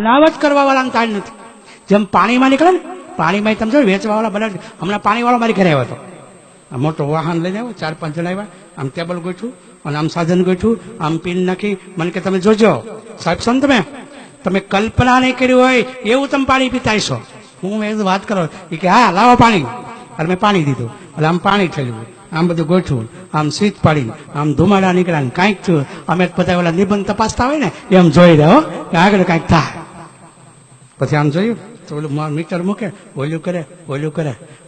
બનાવટ કરવા વાળાને તાળ નથી. જેમ પાણીમાં નીકળે ને, પાણીમાં તમે જો વેચવા વાળા બનાવે. હમણાં પાણી વાળો મારી ઘરે આવ્યો હતો. આ મોટો વાહન લઈને આવ્યો, 4-5 જણા આવ્યા. આમ ટેબલ ગોઠવું અને આમ સાધન ગોઠવું, આમ પીન નાખી. મને કે તમે જોજો સાહેબ, છો ને તમે કલ્પના નહીં કરી હોય એવું તમે પાણી પીતા છો. હું એ વાત કરો એ કે હા લાવો પાણી. અને મેં પાણી દીધું. એટલે આમ પાણી થયેલું, આમ બધું ગોઠવું, આમ સ્વીચ પાડીને આમ ધુમાડા નીકળ્યા, કાંઈક થયું. અમે બધા ઓલા નિબંધ તપાસતા હોય ને એમ જોઈ રહ્યો કે આગળ કાંઈક થાય. પછી આમ જોયું તો ઓલું મીટર મૂકે, ઓલું કરે.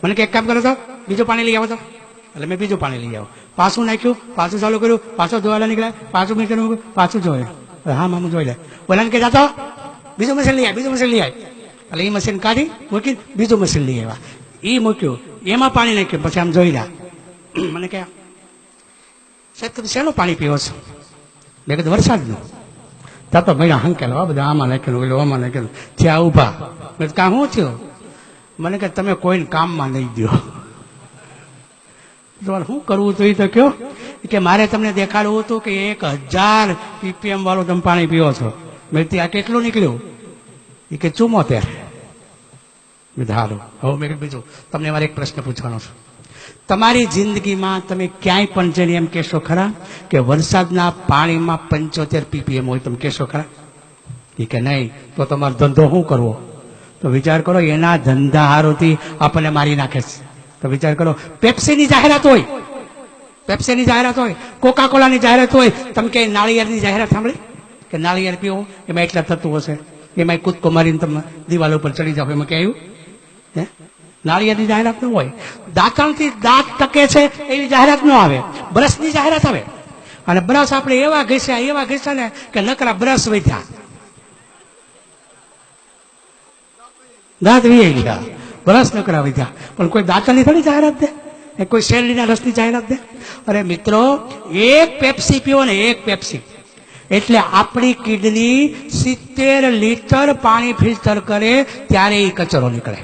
મને કે એક કામ કરો તો બીજું પાણી લઈ આવો તો. એટલે મેં બીજું પાણી લઈ આવો, પાછું નાખ્યું, પાછું ચાલુ કર્યું, પાછો ધોવાલા નીકળ્યા, પાછું મીટર મૂક્યું, પાછું જોયું. હા મામું જોઈ લે. ઓલાને કે જાતો બીજું મશીન લઈ આવે. એટલે એ મશીન કાઢી મૂકી બીજું મશીન લઈ આવ્યા. એ મૂક્યું, એમાં પાણી નાખ્યું, પછી આમ જોઈ રહ્યા. મને કે સાહેબ તમે શેનું પાણી પીવો છો? મેં કીધું વરસાદનું. ત્યાં તો ભાઈ હંકેલો બધા આમાં નાખેલું, ઓલું આમાં નાખેલું. ત્યાં ઉભા. મેં કાં શું થયું? મને કે તમે કોઈને કામમાં નહીં દો. તમારે શું કરવું હતું એ તો કયો. કે મારે તમને દેખાડવું હતું કે 1000 PPM વાળું તમે પાણી પીવો છો. મેં ત્યાં કેટલું નીકળ્યું? એ કે 74. મેં સારું. હવે મેં બીજું તમને મારે એક પ્રશ્ન પૂછવાનો છે. તમારી જિંદગીમાં તમે ક્યાંય પણ જઈને એમ કહેશો ખરા કે વરસાદના પાણીમાં 75 PPM હોય? તમે કહેશો ખરા? એ કે નહીં. તો તમારો ધંધો શું કરવો? તો વિચાર કરો, એના ધંધા હારોથી આપણને મારી નાખે છે. તો વિચાર કરો, પેપ્સીની જાહેરાત હોય, કોકા કોલાની જાહેરાત હોય. તમે કે નાળિયેરની જાહેરાત સાંભળી કે નાળિયેર પીવો એમાં એટલા થતું હશે, એમાં કૂદકો મારીને તમે દિવાલ ઉપર ચડી જાવ, એમાં ક્યાં આવ્યું? નાળિયેરની જાહેરાત ન હોય. દાંતણથી દાંત ટકે છે એવી જાહેરાત ન આવે. બ્રશની જાહેરાત આવે. અને બ્રશ આપણે એવા ઘસ્યા ને કે નકરા બ્રશ વધ્યા, દાંત વી ગયા, બ્રશ નકરા વધ્યા. પણ કોઈ દાંતણની થોડી જાહેરાત દે, કોઈ શેરડીના રસની જાહેરાત દે? અરે મિત્રો, એક પેપ્સી પીવો ને, એક પેપ્સી એટલે આપણી કિડની 70 લીટર પાણી ફિલ્ટર કરે ત્યારે એ કચરો નીકળે.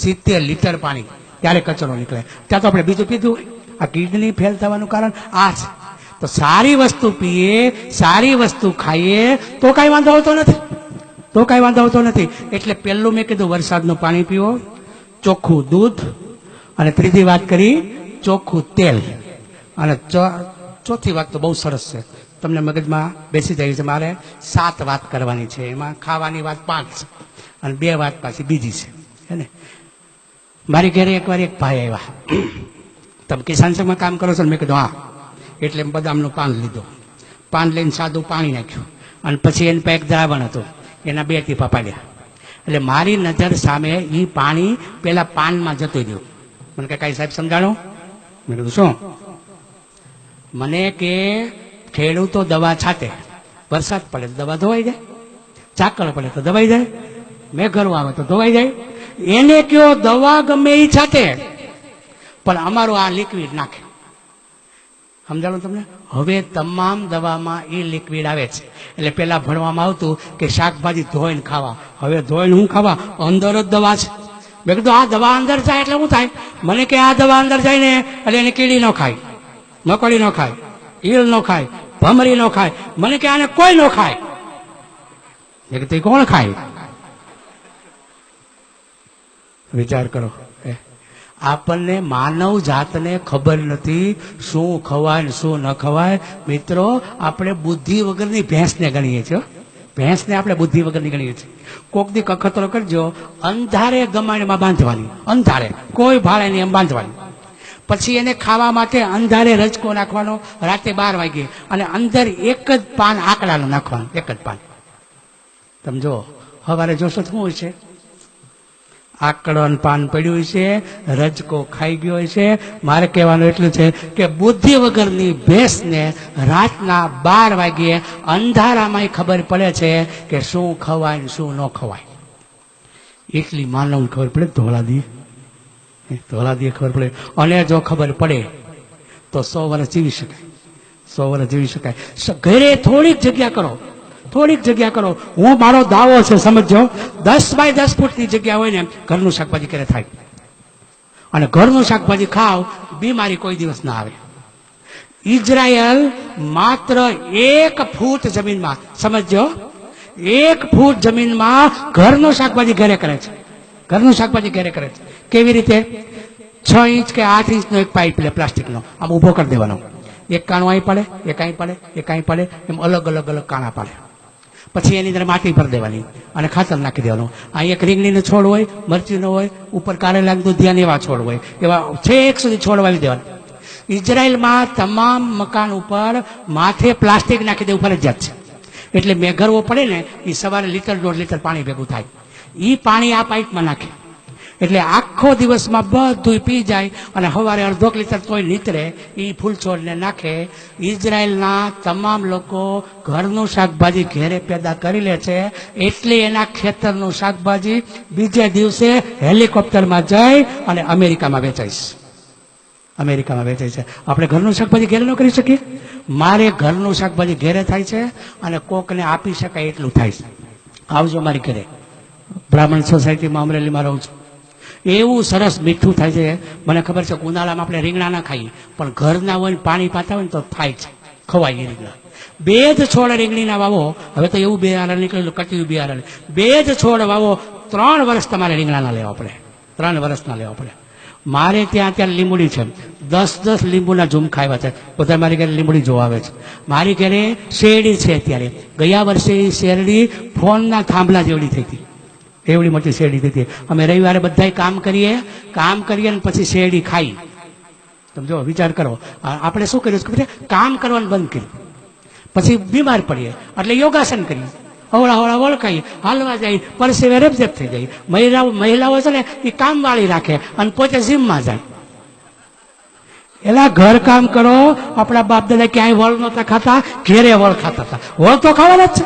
70 લીટર પાણી ત્યારે કચરો નીકળે. ત્યાં તો આપણે બીજું પીધું હોય. આ કિડની ફેલ થવાનું કારણ આ છે. તો સારી વસ્તુ પીએ, સારી વસ્તુ ખાઈએ તો કાંઈ વાંધો આવતો નથી. એટલે પહેલું મેં કીધું વરસાદનું પાણી પીવો, ચોખ્ખું દૂધ, અને ત્રીજી વાત કરી ચોખ્ખું તેલ. અને ચોથી વાત તો બહુ સરસ છે, તમને મગજમાં બેસી જાય છે. મારે 7 વાત કરવાની છે. એમાં ખાવાની વાત 5 અને 2 વાત પાછી બીજી છે. હે ને? મારી ઘરે એકવાર એક ભાઈ આવ્યા. તમે કિસાન સંઘમાં કામ કરો છો? મેં કીધું હા. એટલે બદામનું પાન લીધું, પાન લઈને સાદું પાણી નાખ્યું, અને પછી એની પાસે એક દ્રાવણ હતું, એના 2 ટીપા પાડ્યા. એટલે મારી નજર સામે એ પાણી પેલા પાનમાં જતું રહ્યું. મને કે કાંઈ સાહેબ સમજાણો? મેં કીધું શું? મને કે ખેડૂતો દવા છાંટે, વરસાદ પડે તો દવા ધોવાઈ જાય, ઝાકળ પડે તો દવાઈ જાય, મેઘરો આવે તો ધોવાઈ જાય. એને કયો દવા ગમે એ છાંટે, પણ અમારું આ લિક્વિડ નાખે. સમજાણું તમને? હવે તમામ દવામાં એ લિક્વિડ આવે છે. એટલે પેલા ભણવામાં આવતું કે શાકભાજી ધોઈને ખાવા, હવે ધોઈને હું ખાવા? અંદર જ દવા છે. મેં કીધું આ દવા અંદર જાય એટલે શું થાય? મને કે આ દવા અંદર જાય ને એટલે એને કીડી ન ખાય, મકોડી ન ખાય, ઈલ ન ખાય, ભમરી ન ખાય. મને કે આને કોઈ ન ખાય. મેં કીધું કોણ ખાય? વિચાર કરો. આપણને માનવ જાતને ખબર નથી શું ખવાય ને શું ન ખવાય. મિત્રો, આપણે બુદ્ધિ વગરની ભેંસને ગણીએ છીએ. ભેંસને આપણે બુદ્ધિ વગરની ગણીએ છીએ. કોક દી કખતરો કરજો, અંધારે ગમાણીમાં બાંધવાની, અંધારે કોઈ ભાડે નહીં એમ બાંધવાની. પછી એને ખાવા માટે અંધારે રજકો નાખવાનો રાતે 12 વાગે, અને અંદર એક જ પાન આકડાનું નાખવાનું, એક જ પાન. તમે જો સવારે જોશો શું હોય છે? આકડન પાન પડ્યું છે, રજકો ખાઈ ગયો છે. મારે કહેવાનું એટલું છે કે બુદ્ધિ વગરની ભેંસને રાતના 12 વાગ્યે અંધારામાં ખબર પડે છે કે શું ખવાય ને શું ન ખવાય. એટલી માનવને ખબર પડે ધોળાદીએ ખબર પડે. અને જો ખબર પડે તો 100 વર્ષ જીવી શકાય, 100 વર્ષ જીવી શકાય. ઘરે થોડીક જગ્યા કરો. હું મારો દાવો છે, સમજો, 10 બાય 10 ફૂટની જગ્યા હોય ને ઘરનું શાકભાજી ક્યારે થાય. અને ઘરનું શાકભાજી ખાવ, બીમારી કોઈ દિવસ ના આવે. ઇઝરાયલ માત્ર 1 ફૂટ જમીનમાં, સમજો 1 ફૂટ જમીનમાં ઘરનું શાકભાજી ઘરે કરે છે. ઘરનું શાકભાજી ઘરે કરે છે. કેવી રીતે? 6 ઇંચ કે 8 ઇંચનો એક પાઇપ લે પ્લાસ્ટિકનો, આમ ઊભો કરી દેવાનો. એક કાણું અહીં પડે, એક અહીં પડે, એક અહીં પડે, એમ અલગ અલગ અલગ કાણા પડે. પછી એની અંદર માટી ભરી દેવાની અને ખાતર નાખી દેવાનું. અહીં એક રીંગણીનો છોડ હોય, મરચીનો હોય, ઉપર કારેલા દુધિયાના એવા છોડ હોય, એવા છેક સુધી છોડ વાવી દેવાના. ઇઝરાયલમાં તમામ મકાન ઉપર માથે પ્લાસ્ટિક નાખી દેવું ફરજિયાત છે. એટલે મેઘરવો પડે ને એ સવારે લીટર 1.5 લીટર પાણી ભેગું થાય. એ પાણી આ પાઇપમાં નાખે એટલે આખો દિવસમાં બધું પી જાય અને સવારે 1/2 લીટર તોય નીતરે. એ ફૂલ છોડને નાખે. ઇઝરાયલના તમામ લોકો ઘરનું શાકભાજી ઘેરે પેદા કરી લે છે. એટલે એના ખેતરનું શાકભાજી બીજે દિવસે હેલિકોપ્ટરમાં જઈ અને અમેરિકામાં વેચાય છે. અમેરિકામાં વેચાય છે. આપણે ઘરનું શાકભાજી ઘેરે ન કરી શકીએ? મારે ઘરનું શાકભાજી ઘેરે થાય છે અને કોકને આપી શકાય એટલું થાય છે. આવજો મારી ઘરે, બ્રાહ્મણ સોસાયટીમાં અમરેલીમાં રહું છું. એવું સરસ મીઠું થાય છે. મને ખબર છે કે ઉનાળામાં આપણે રીંગણા ના ખાઈએ, પણ ઘરના હોય ને પાણી પાતા હોય ને તો થાય છે, ખવાય એ રીંગણા. 2 જ છોડ રીંગણીના વાવો. હવે તો એવું બિયારણ નીકળેલું, કટિયું બિયારણ. 2 જ છોડ વાવો, 3 વર્ષ તમારે રીંગણાના લેવા પડે. 3 વર્ષના લેવા પડે. મારે ત્યાં અત્યારે લીંબુડી છે, 10 લીંબુના ઝુમખા આવ્યા છે. બધા મારી ઘરે લીંબુડી જોવા આવે છે. મારી ઘરે શેરડી છે અત્યારે. ગયા વર્ષે એ શેરડી ફોનના થાંભલા જેવડી થઈ હતી, એવડી મોટી શેરડી થઈ હતી. અમે રવિવારે બધા કામ કરીએ અને પછી શેરડી ખાઈ. તમે જો વિચાર કરો, આપણે શું કર્યું છે? કામ કરવાનું બંધ કર્યું, પછી બીમાર પડીએ એટલે યોગાસન કરીએ, હવળા હવળા વળખાઈએ, હાલવા જાય, પરસેવે રેપઝેપ થઈ જાય. મહિલાઓ છે ને એ કામ વાળી રાખે અને પોતે જીમમાં જાય. એલા ઘર કામ કરો. આપણા બાપ દાદા ક્યાંય વળ નહોતા ખાતા, ઘેરે વળ ખાતા હતા. વળ તો ખાવાના જ છે.